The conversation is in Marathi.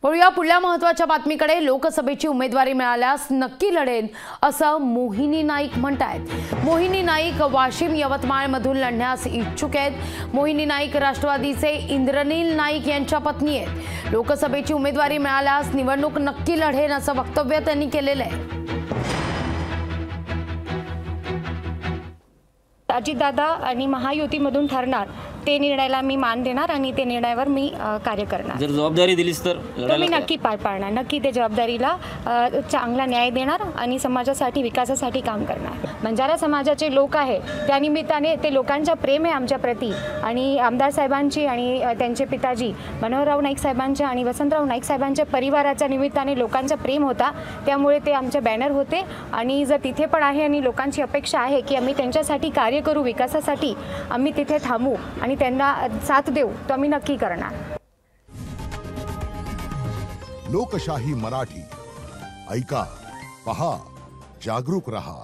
वळूया पुढल्या महत्त्वाच्या बातमीकडे। लोकसभेची उमेदवारी मिळाल्यास नक्की लढेन असं मोहिनी नाईक म्हणतायत। मोहिनी नाईक वाशिम यवतमाळ मधून लढण्यास इच्छुक आहेत। मोहिनी नाईक राष्ट्रवादीचे इंद्रनील नाईक यांच्या पत्नी आहेत। लोकसभेची उमेदवारी मिळाल्यास निवडणूक नक्की लढेन असं वक्तव्य त्यांनी केलेलं आहे। अजितदादा आणि महायुतीमधून ठरणार ते निर्णयाला मी मान देणार आणि ते निर्णयावर मी कार्य करणार। जर जबाबदारी दिलीस तर मी नक्की पार पाडणार, नक्की ते जबाबदारीला चांगला न्याय देणार आणि समाजासाठी विकासासाठी काम करणार। बंजारा समाजाचे लोक आहे त्या निमित्ताने ते लोकांचा प्रेम आहे आमच्या प्रती आणि आमदार साहेबांची आणि त्यांचे पिताजी मनोहरराव नाईक साहेबांच्या आणि वसंतराव नाईक साहेबांच्या परिवाराच्या निमित्ताने लोकांचा प्रेम होता, त्यामुळे ते आमचे बॅनर होते आणि जर तिथे पण आहे आणि लोकांची अपेक्षा आहे की आम्ही त्यांच्यासाठी कार्य करू, विकासासाठी आम्ही तिथे थांबू आणि त्यांना साथ देऊ, तो आम्ही नक्की करणार। लोकशाही मराठी ऐका, पहा, जागरूक रहा।